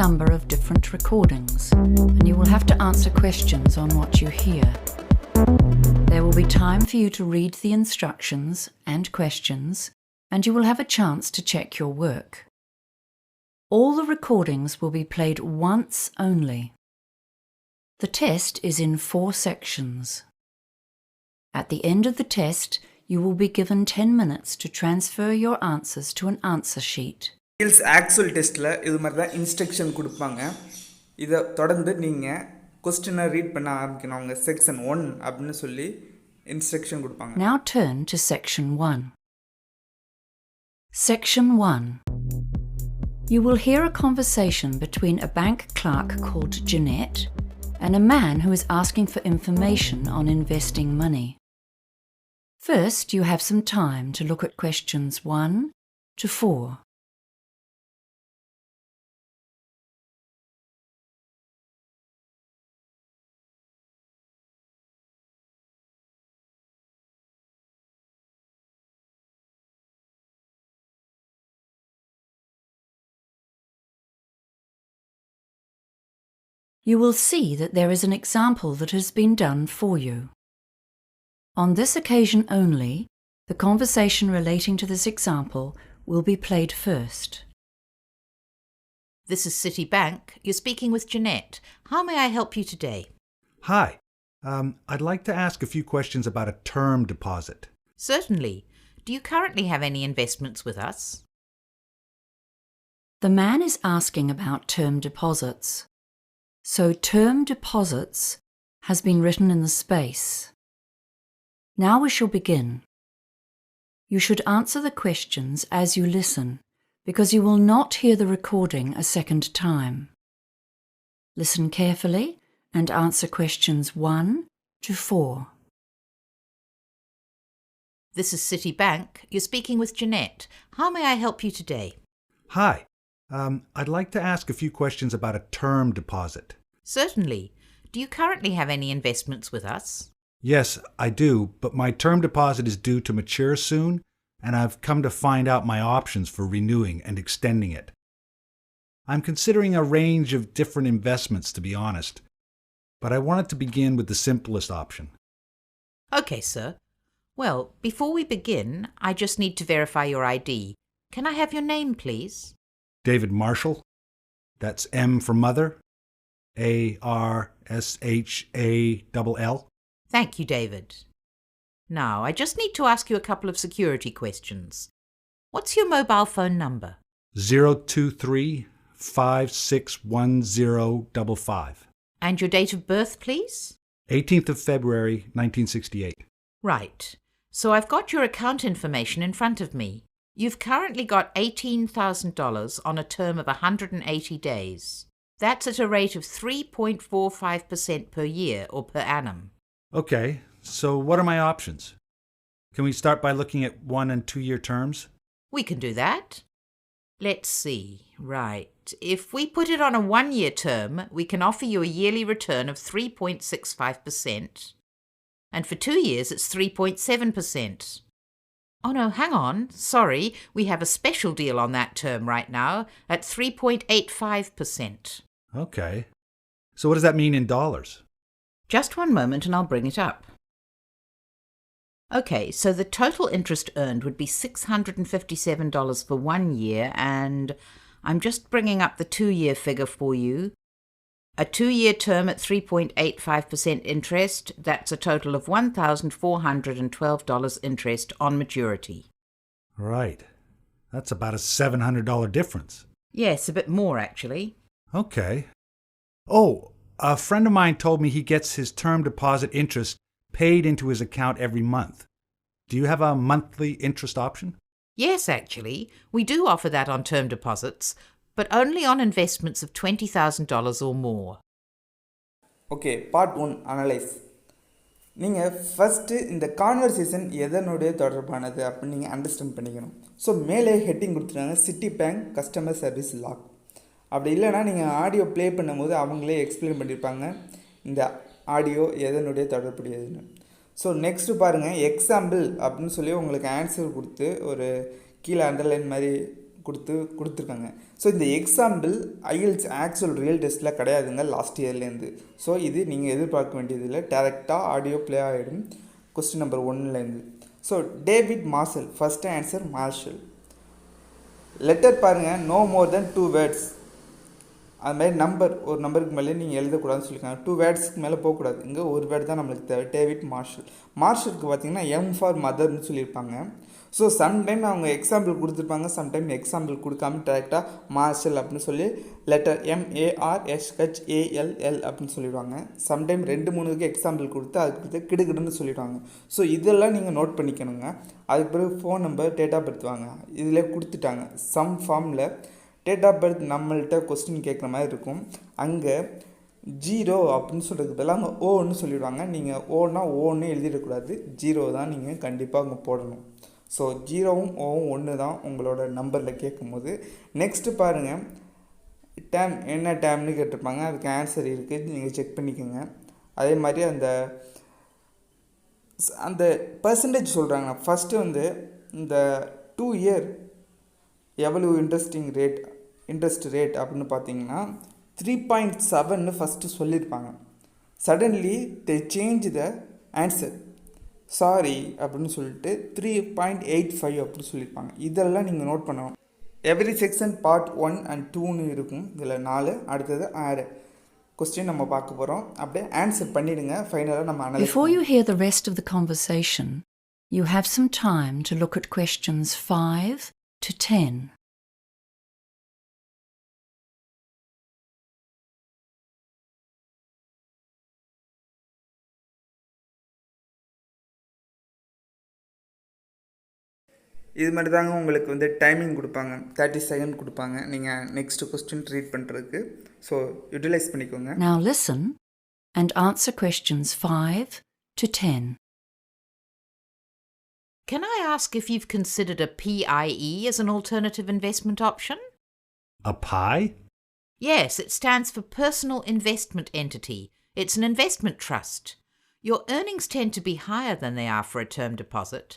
number of different recordings, and you will have to answer questions on what you hear. There will be time for you to read the instructions and questions, and you will have a chance to check your work. All the recordings will be played once only. The test is in 4 sections. At the end of the test, you will be given 10 minutes to transfer your answers to an answer sheet. IELTS actual testல இது மாதிரி தான் instruction கொடுப்பாங்க. இதை தொடர்ந்து நீங்கள் கொஸ்டினை read பண்ண ஆரம்பிக்கணும். அவங்க செக்ஷன் 1 அப்படின்னு சொல்லி இன்ஸ்ட்ரக்ஷன் கொடுப்பாங்க. Now turn to Section 1. Section 1. You will hear a conversation between a bank clerk called Jeanette and a man who is asking for information on investing money. First, you have some time to look at questions 1 to 4. You will see that there is an example that has been done for you. On this occasion only, the conversation relating to this example will be played first. This is Citibank. You're speaking with Jeanette. How may I help you today? Hi. I'd like to ask a few questions about a term deposit. Certainly. Do you currently have any investments with us? The man is asking about term deposits. So term deposits has been written in the space. Now we shall begin. You should answer the questions as you listen, because you will not hear the recording a second time. Listen carefully and answer questions 1 to 4. This is Citibank. You're speaking with Jeanette. How may I help you today? Hi. I'd like to ask a few questions about a term deposit. Certainly. Do you currently have any investments with us? Yes, I do, but my term deposit is due to mature soon, and I've come to find out my options for renewing and extending it. I'm considering a range of different investments, to be honest, but I wanted to begin with the simplest option. Okay, sir. Well, before we begin, I just need to verify your ID. Can I have your name, please? David Marshall. That's M for mother. A-R-S-H-A-L-L. Thank you, David. Now, I just need to ask you a couple of security questions. What's your mobile phone number? 023-561055. And your date of birth, please? 18th of February, 1968. Right. So I've got your account information in front of me. You've currently got $18,000 on a term of 180 days. That's at a rate of 3.45% per year or per annum. Okay, so what are my options? Can we start by looking at 1 and 2 year terms? We can do that. Let's see. Right. If we put it on a 1-year term, we can offer you a yearly return of 3.65%. And for 2 years, it's 3.7%. Oh no, hang on. Sorry, we have a special deal on that term right now at 3.85%. Okay. So what does that mean in dollars? Just one moment and I'll bring it up. Okay, so the total interest earned would be $657 for 1 year, and I'm just bringing up the 2-year figure for you. A 2-year term at 3.85% interest, that's a total of $1,412 interest on maturity. Right. That's about a $700 difference. Yes, a bit more actually. Okay. Oh, a friend of mine told me he gets his term deposit interest paid into his account every month. Do you have a monthly interest option? Yes, actually. We do offer that on term deposits, but only on investments of $20,000 or more. Okay, part 1, analyze. நீங்கள் first இந்த conversation எதனுடைய தொடர்பானது அப்படின்னு நீங்கள் understand பண்ணிக்கணும். So மேலே heading கொடுத்துருக்காங்க Citibank customer service lock. அப்படி இல்லைனா நீங்கள் ஆடியோ ப்ளே பண்ணும்போது அவங்களே எக்ஸ்பிளைன் பண்ணியிருப்பாங்க இந்த ஆடியோ எதனுடைய தொடர்புடையதுன்னு. ஸோ நெக்ஸ்ட்டு பாருங்கள், எக்ஸாம்பிள் அப்படின்னு சொல்லி உங்களுக்கு ஆன்சர் கொடுத்து ஒரு கீழே அண்டர்லைன் மாதிரி கொடுத்துருக்காங்க. ஸோ இந்த எக்ஸாம்பிள் IELTS ஆக்சுவல் ரியல் டெஸ்ட்டில் கிடையாதுங்க லாஸ்ட் இயர்லேருந்து. ஸோ இது நீங்கள் எதிர்பார்க்க வேண்டியதில்லை, டேரெக்டாக ஆடியோ ப்ளே ஆகிடும் கொஸ்டின் நம்பர் 1லேருந்து. So David Marshall, first answer Marshall. Letter பாருங்கள், நோ மோர் தென் 2 வேர்ட்ஸ். அது மாதிரி ஒரு நம்பருக்கு மேலே நீங்கள் எழுதக்கூடாதுன்னு சொல்லியிருக்காங்க. 2 வேர்ட்ஸ்க்கு மேலே போகக்கூடாது. இங்கே ஒரு வேர்டு தான் நம்மளுக்கு தேவை. David marshal. மார்ஷலுக்கு பார்த்தீங்கன்னா M ஃபார் மதர்னு சொல்லியிருப்பாங்க. ஸோ சம்டைம் அவங்க எக்ஸாம்பிள் கொடுத்துருப்பாங்க, சம்டைம் எக்ஸாம்பிள் கொடுக்காம டேரெக்டாக மார்ஷல் அப்படின்னு சொல்லி லெட்டர் MARSHALL அப்படின்னு சொல்லிடுவாங்க. சம்டைம் 2-3க்கு எக்ஸாம்பிள் கொடுத்து அதுக்கு கிடுகிடுன்னு சொல்லிடுவாங்க. ஸோ இதெல்லாம் நீங்கள் நோட் பண்ணிக்கணுங்க. அதுக்கு பிறகு phone number, date of birth வாங்க. இதில் கொடுத்துட்டாங்க சம் ஃபார்மில் டேட் ஆஃப் பர்த் நம்மள்கிட்ட கொஸ்டின் கேட்குற மாதிரி இருக்கும். அங்கே 0 அப்படின்னு சொல்கிறதுக்கு பதிலாக அங்கே ஓன்னு சொல்லிடுவாங்க. நீங்கள் ஓன்னா ஓன்னு எழுதிடக்கூடாது, 0 தான் நீங்கள் கண்டிப்பாக அங்கே போடணும். ஸோ 0வும் ஓவும் 1 தான் உங்களோட நம்பரில் கேட்கும்போது. நெக்ஸ்ட்டு பாருங்கள், டேம் என்ன டேம்னு கேட்டிருப்பாங்க. அதுக்கு ஆன்சர் இருக்குது, நீங்கள் செக் பண்ணிக்கோங்க. அதே மாதிரி அந்த பர்சன்டேஜ் சொல்கிறாங்க. ஃபஸ்ட்டு இந்த 2 இயர் எவ்வளவு இன்ட்ரெஸ்ட் ரேட் அப்படின்னு பார்த்தீங்கன்னா 3.7ன்னு ஃபஸ்ட்டு சொல்லியிருப்பாங்க. Suddenly they change the answer, sorry அப்படின்னு சொல்லிட்டு 3.85 அப்படின்னு சொல்லியிருப்பாங்க. இதெல்லாம் நீங்கள் நோட் பண்ணணும். எவ்ரி செக்ஷன் பார்ட் 1 and 2ன்னு இருக்கும். இதில் 4. அடுத்தது ஆட் கொஸ்டின் நம்ம பார்க்க போகிறோம். அப்படியே ஆன்சர் பண்ணிவிடுங்க. ஃபைனலாக நம்ம analyse. Before you hear the rest of the conversation, you have some time to look at questions 5 to 10. இது மாதிரி தாங்க உங்களுக்கு டைமிங் கொடுப்பாங்க, 30 செகண்ட் கொடுப்பாங்க நீங்கள் நெக்ஸ்ட் கொஸ்டின் ரீட் பண்ணுறதுக்கு. ஸோ யூட்டிலைஸ் பண்ணிக்கோங்க. Now listen and answer questions 5 to 10. Can I ask if you've considered a PIE as an alternative investment option? A pie? Yes, it stands for Personal Investment Entity. It's an investment trust. Your earnings tend to be higher than they are for a term deposit,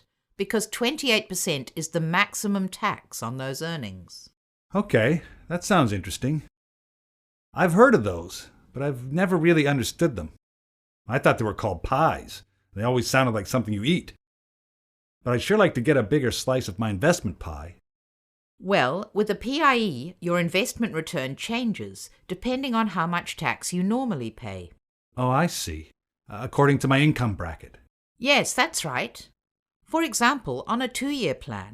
because 28% is the maximum tax on those earnings. Okay, that sounds interesting. I've heard of those, but I've never really understood them. I thought they were called pies. They always sounded like something you eat. But I'd sure like to get a bigger slice of my investment pie. Well, with a PIE, your investment return changes depending on how much tax you normally pay. Oh, I see. According to my income bracket. Yes, that's right. For example, on a 2-year plan,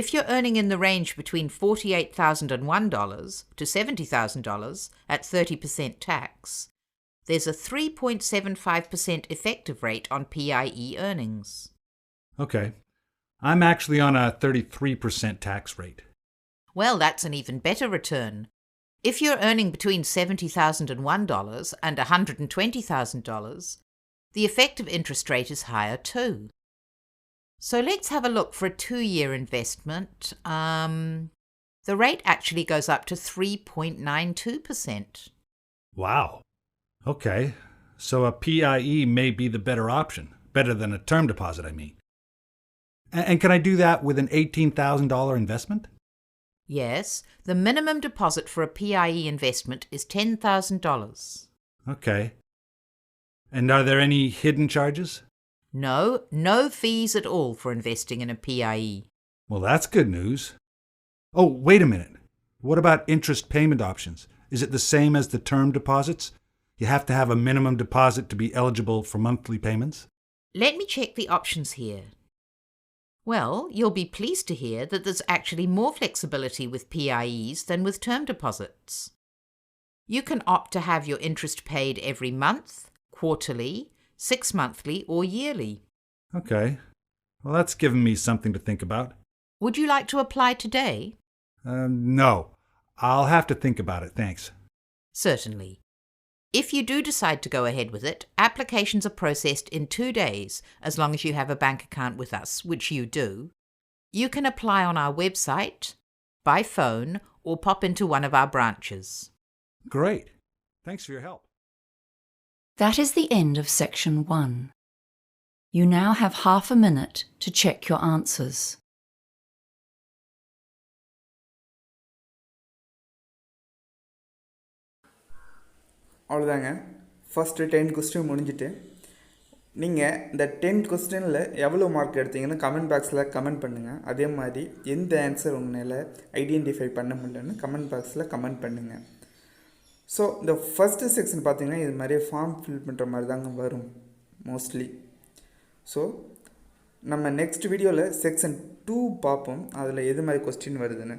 if you're earning in the range between $48,001 to $70,000 at 30% tax, there's a 3.75% effective rate on PIE earnings. Okay. I'm actually on a 33% tax rate. Well, that's an even better return. If you're earning between $70,001 and $120,000, the effective interest rate is higher too. So let's have a look for a 2-year investment. The rate actually goes up to 3.92%. Wow. Okay. So a PIE may be the better option. Better than a term deposit, I mean. And can I do that with an $18,000 investment? Yes, the minimum deposit for a PIE investment is $10,000. Okay. And are there any hidden charges? No fees at all for investing in a PIE. Well, that's good news. Oh, wait a minute. What about interest payment options? Is it the same as the term deposits? You have to have a minimum deposit to be eligible for monthly payments? Let me check the options here. Well, you'll be pleased to hear that there's actually more flexibility with PIEs than with term deposits. You can opt to have your interest paid every month, quarterly, 6-monthly, or yearly. Okay. Well, that's given me something to think about. Would you like to apply today? No. I'll have to think about it, thanks. Certainly. If you do decide to go ahead with it, applications are processed in 2 days, as long as you have a bank account with us, which you do. You can apply on our website, by phone, or pop into one of our branches. Great. Thanks for your help. That is the end of Section 1. You now have half a minute to check your answers. அவ்வளோதாங்க. First 10 question முடிஞ்சிட்டு நீங்கள் இந்த 10 கொஸ்டினில் எவ்வளோ mark எடுத்தீங்கன்னு comment பாக்ஸில் comment பண்ணுங்கள். அதே மாதிரி எந்த ஆன்சர் உங்களால் ஐடென்டிஃபை பண்ண முடியலன்னு கமெண்ட் பாக்ஸில் கமெண்ட் பண்ணுங்கள். ஸோ இந்த ஃபஸ்ட்டு செக்ஷன் பார்த்தீங்கன்னா இது மாதிரி ஃபார்ம் ஃபில் பண்ணுற மாதிரி தாங்க வரும் மோஸ்ட்லி. ஸோ நம்ம நெக்ஸ்ட் வீடியோவில் செக்ஷன் 2 பார்ப்போம், அதில் எது மாதிரி கொஸ்டின் வருதுன்னு.